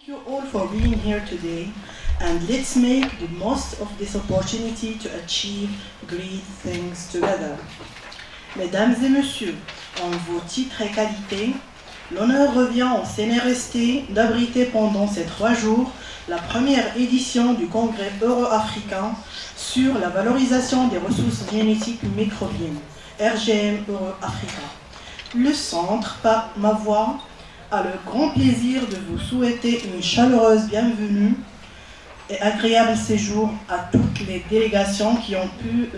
you all for being here today, and let's make the most of this opportunity to achieve great things together. Mesdames et messieurs, en vos titres et qualités, l'honneur revient au CNRST d'abriter pendant ces 3 jours la première édition du Congrès euro-africain sur la valorisation des ressources génétiques microbiennes, RGM Euro-Africa. Le centre, par ma voix, a le grand plaisir de vous souhaiter une chaleureuse bienvenue et agréable séjour à toutes les délégations qui ont pu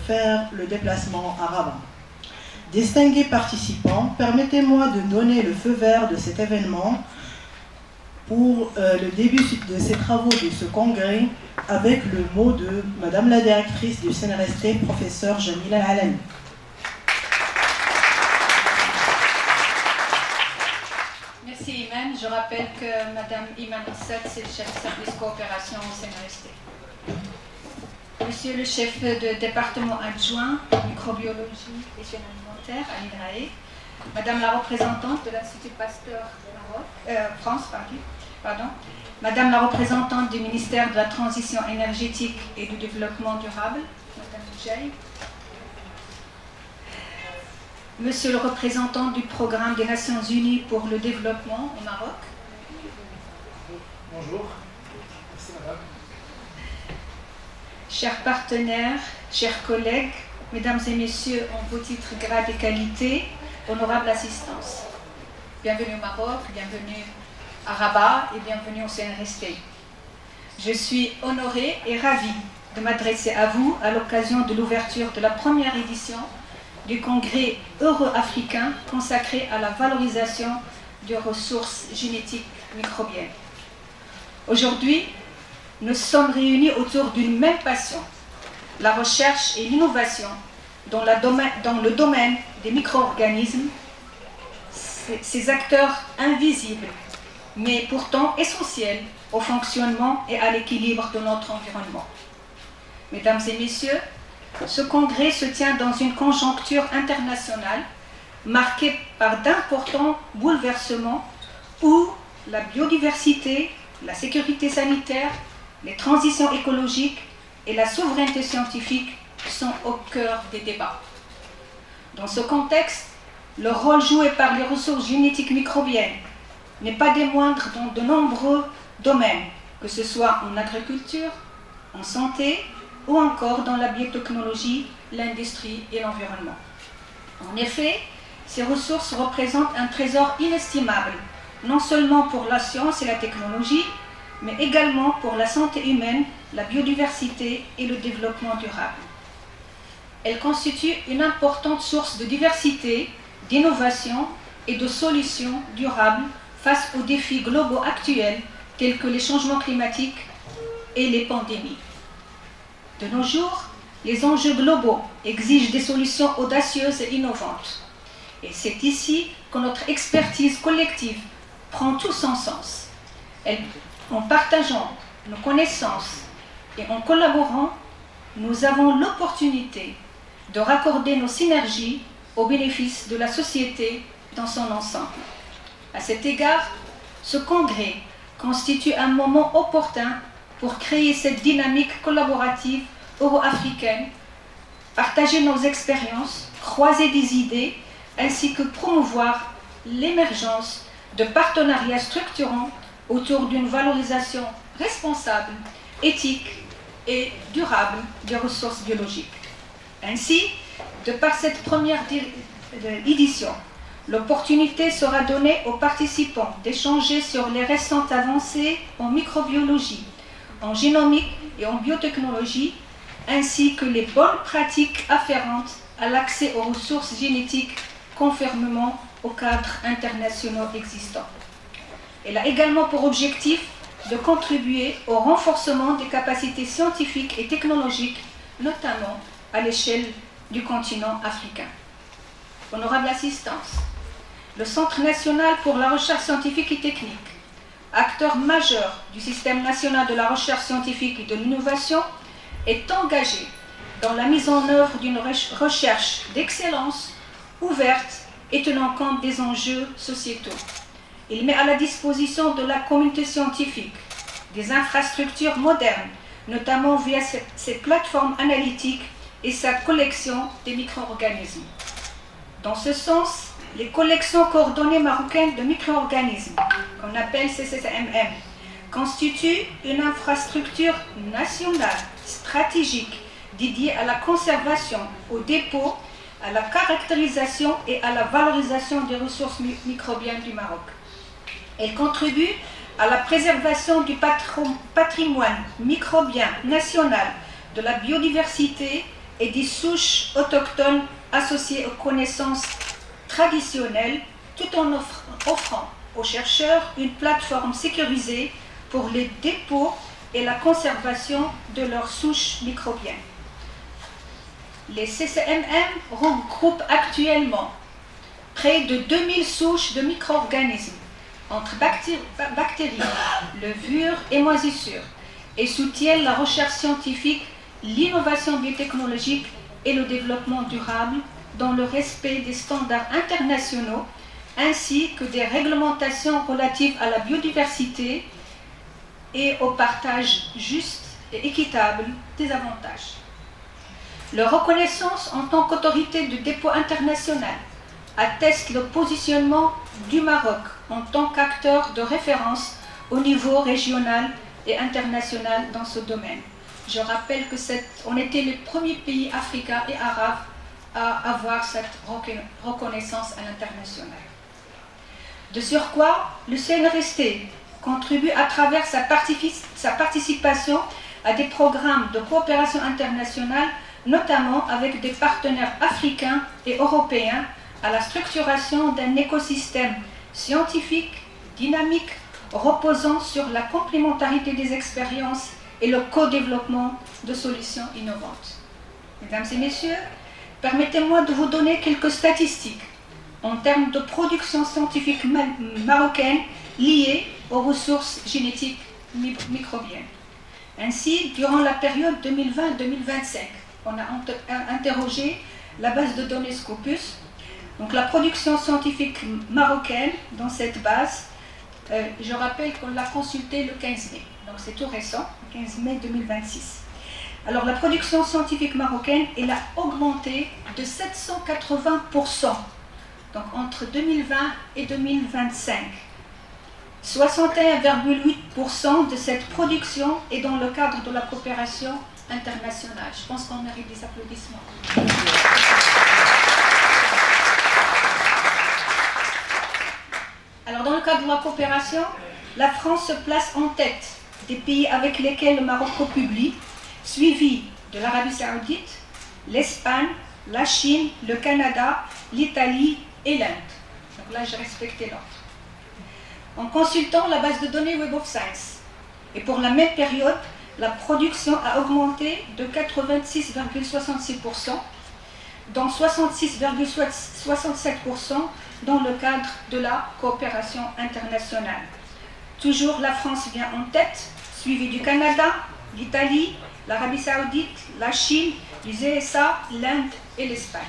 faire le déplacement à Rabat. Distingués participants, permettez-moi de donner le feu vert de cet événement pour le début de ces travaux de ce congrès avec le mot de Madame la directrice du CNRST, professeure Jamila Alami. Merci Iman. Je rappelle que Madame Iman Assad, c'est le chef de service coopération au CNRST. Monsieur le chef de département adjoint microbiologie et hygiène alimentaire à l'INRAE, Madame la représentante de l'Institut Pasteur France, Madame la représentante du ministère de la Transition énergétique et du développement durable, Madame Jay, Monsieur le représentant du programme des Nations Unies pour le développement au Maroc. Bonjour. Merci madame. Chers partenaires, chers collègues, mesdames et messieurs en vos titres, grades et qualités, honorable assistance. Bienvenue au Maroc, bienvenue à Rabat et bienvenue au CNRST. Je suis honorée et ravie de m'adresser à vous à l'occasion de l'ouverture de la première édition du congrès euro-africain consacré à la valorisation des ressources génétiques microbiennes. Aujourd'hui, nous sommes réunis autour d'une même passion, la recherche et l'innovation dans le domaine des micro-organismes, ces acteurs invisibles, mais pourtant essentiels au fonctionnement et à l'équilibre de notre environnement. Mesdames et messieurs, ce congrès se tient dans une conjoncture internationale marquée par d'importants bouleversements où la biodiversité, la sécurité sanitaire, les transitions écologiques et la souveraineté scientifique sont au cœur des débats. Dans ce contexte, le rôle joué par les ressources génétiques microbiennes n'est pas des moindres dans de nombreux domaines, que ce soit en agriculture, en santé, ou encore dans la biotechnologie, l'industrie et l'environnement. En effet, ces ressources représentent un trésor inestimable, non seulement pour la science et la technologie, mais également pour la santé humaine, la biodiversité et le développement durable. Elles constituent une importante source de diversité, d'innovation et de solutions durables face aux défis globaux actuels tels que les changements climatiques et les pandémies. De nos jours, les enjeux globaux exigent des solutions audacieuses et innovantes. Et c'est ici que notre expertise collective prend tout son sens. En partageant nos connaissances et en collaborant, nous avons l'opportunité de raccorder nos synergies au bénéfice de la société dans son ensemble. À cet égard, ce congrès constitue un moment opportun pour créer cette dynamique collaborative euro-africaine, partager nos expériences, croiser des idées, ainsi que promouvoir l'émergence de partenariats structurants autour d'une valorisation responsable, éthique et durable des ressources biologiques. Ainsi, de par cette première édition, l'opportunité sera donnée aux participants d'échanger sur les récentes avancées en microbiologie, en génomique et en biotechnologie, ainsi que les bonnes pratiques afférentes à l'accès aux ressources génétiques conformément aux cadres internationaux existants. Elle a également pour objectif de contribuer au renforcement des capacités scientifiques et technologiques, notamment à l'échelle du continent africain. Honorable assistance, le Centre national pour la recherche scientifique et technique, acteur majeur du système national de la recherche scientifique et de l'innovation, est engagé dans la mise en œuvre d'une recherche d'excellence ouverte et tenant compte des enjeux sociétaux. Il met à la disposition de la communauté scientifique des infrastructures modernes, notamment via ses plateformes analytiques et sa collection des micro-organismes. Dans ce sens, les collections coordonnées marocaines de micro-organismes, qu'on appelle CCMM, constituent une infrastructure nationale stratégique dédiée à la conservation, au dépôt, à la caractérisation et à la valorisation des ressources microbiennes du Maroc. Elle contribue à la préservation du patrimoine microbien national, de la biodiversité et des souches autochtones associées aux connaissances traditionnelles, tout en offrant aux chercheurs une plateforme sécurisée pour les dépôts et la conservation de leurs souches microbiennes. Les CCMM regroupent actuellement près de 2000 souches de micro-organismes, entre bactéries, levures et moisissures, et soutiennent la recherche scientifique, l'innovation biotechnologique et le développement durable dans le respect des standards internationaux ainsi que des réglementations relatives à la biodiversité et au partage juste et équitable des avantages. Leur reconnaissance en tant qu'autorité de dépôt international atteste le positionnement du Maroc en tant qu'acteur de référence au niveau régional et international dans ce domaine. Je rappelle qu'on était le premier pays africain et arabe à avoir cette reconnaissance à l'international. De surcroît, le CNRST contribue à travers sa participation à des programmes de coopération internationale, notamment avec des partenaires africains et européens, à la structuration d'un écosystème scientifique, dynamique, reposant sur la complémentarité des expériences et le co-développement de solutions innovantes. Mesdames et messieurs, permettez-moi de vous donner quelques statistiques en termes de production scientifique marocaine liée aux ressources génétiques microbiennes. Ainsi, durant la période 2020-2025, on a interrogé la base de données Scopus. Donc la production scientifique marocaine dans cette base, je rappelle qu'on l'a consultée le 15 mai, donc c'est tout récent, le 15 mai 2026. Alors la production scientifique marocaine, elle a augmenté de 780%, donc entre 2020 et 2025. 61,8% de cette production est dans le cadre de la coopération internationale. Je pense qu'on mérite des applaudissements. Alors dans le cadre de la coopération, la France se place en tête des pays avec lesquels le Maroc copublie, suivi de l'Arabie Saoudite, l'Espagne, la Chine, le Canada, l'Italie et l'Inde. Donc là, j'ai respecté l'ordre. En consultant la base de données Web of Science, et pour la même période, la production a augmenté de 86,66%, dont 66,67% dans le cadre de la coopération internationale. Toujours la France vient en tête, suivie du Canada, l'Italie, l'Arabie Saoudite, la Chine, les USA, l'Inde et l'Espagne.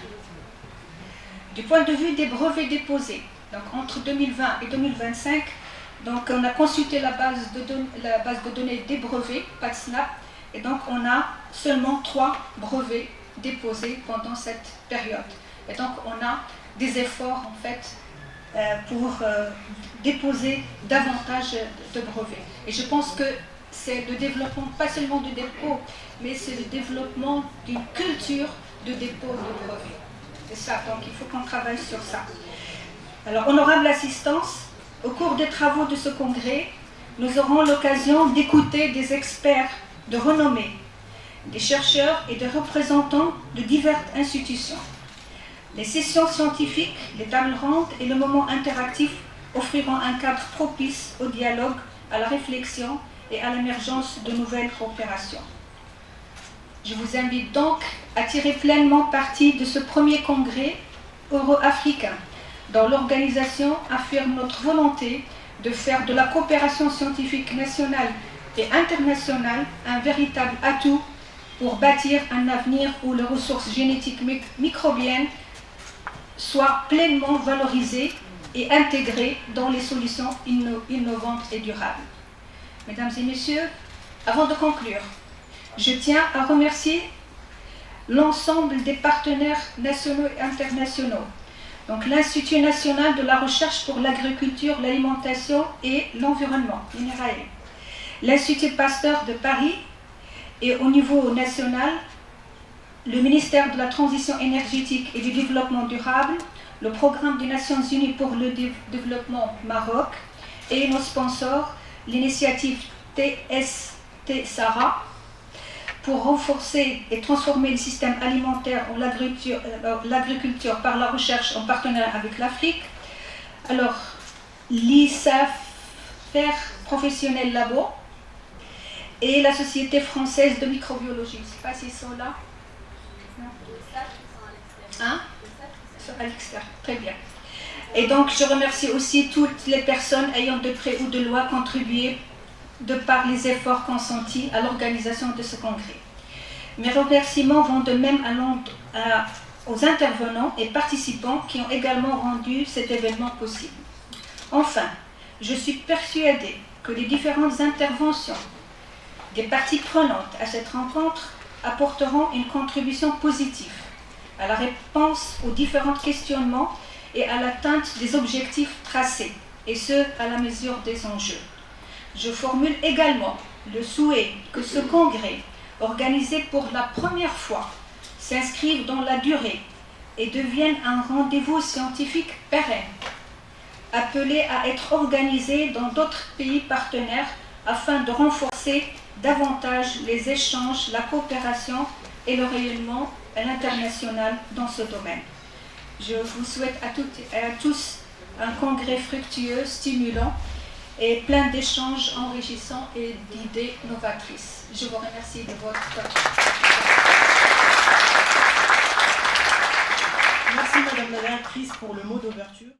Du point de vue des brevets déposés, donc entre 2020 et 2025, donc on a consulté la base de données des brevets, PADSNAP, et donc on a seulement 3 brevets déposés pendant cette période. Et donc on a des efforts en fait pour déposer davantage de brevets. Et je pense que c'est le développement, pas seulement du dépôt, mais c'est le développement d'une culture de dépôt de brevets. C'est ça, donc il faut qu'on travaille sur ça. Alors, honorable assistance, au cours des travaux de ce congrès, nous aurons l'occasion d'écouter des experts de renommée, des chercheurs et des représentants de diverses institutions. Les sessions scientifiques, les tables rondes et le moment interactif offriront un cadre propice au dialogue, à la réflexion et à l'émergence de nouvelles coopérations. Je vous invite donc à tirer pleinement parti de ce premier congrès euro-africain, dont l'organisation affirme notre volonté de faire de la coopération scientifique nationale et internationale un véritable atout pour bâtir un avenir où les ressources génétiques microbiennes soient pleinement valorisées et intégrée dans les solutions innovantes et durables. Mesdames et messieurs, avant de conclure, je tiens à remercier l'ensemble des partenaires nationaux et internationaux, donc l'Institut national de la recherche pour l'agriculture, l'alimentation et l'environnement, INRAE, l'Institut Pasteur de Paris et au niveau national, le ministère de la Transition énergétique et du développement durable, le Programme des Nations Unies pour le développement Maroc et nos sponsors, l'initiative TST-SARA, pour renforcer et transformer le système alimentaire ou l'agriculture par la recherche en partenariat avec l'Afrique. Alors, l'ISAFER Professionnel Labo et la Société française de microbiologie. Je ne sais pas s'ils sont là. Non. Hein? À l'extérieur. Très bien. Et donc, je remercie aussi toutes les personnes ayant de près ou de loin contribué de par les efforts consentis à l'organisation de ce congrès. Mes remerciements vont de même aux intervenants et participants qui ont également rendu cet événement possible. Enfin, je suis persuadée que les différentes interventions des parties prenantes à cette rencontre apporteront une contribution positive à la réponse aux différents questionnements et à l'atteinte des objectifs tracés, et ce, à la mesure des enjeux. Je formule également le souhait que ce congrès, organisé pour la première fois, s'inscrive dans la durée et devienne un rendez-vous scientifique pérenne, appelé à être organisé dans d'autres pays partenaires afin de renforcer davantage les échanges, la coopération et le rayonnement à l'international dans ce domaine. Je vous souhaite à toutes et à tous un congrès fructueux, stimulant et plein d'échanges enrichissants et d'idées novatrices. Je vous remercie de votre... Merci Madame la directrice pour le mot d'ouverture.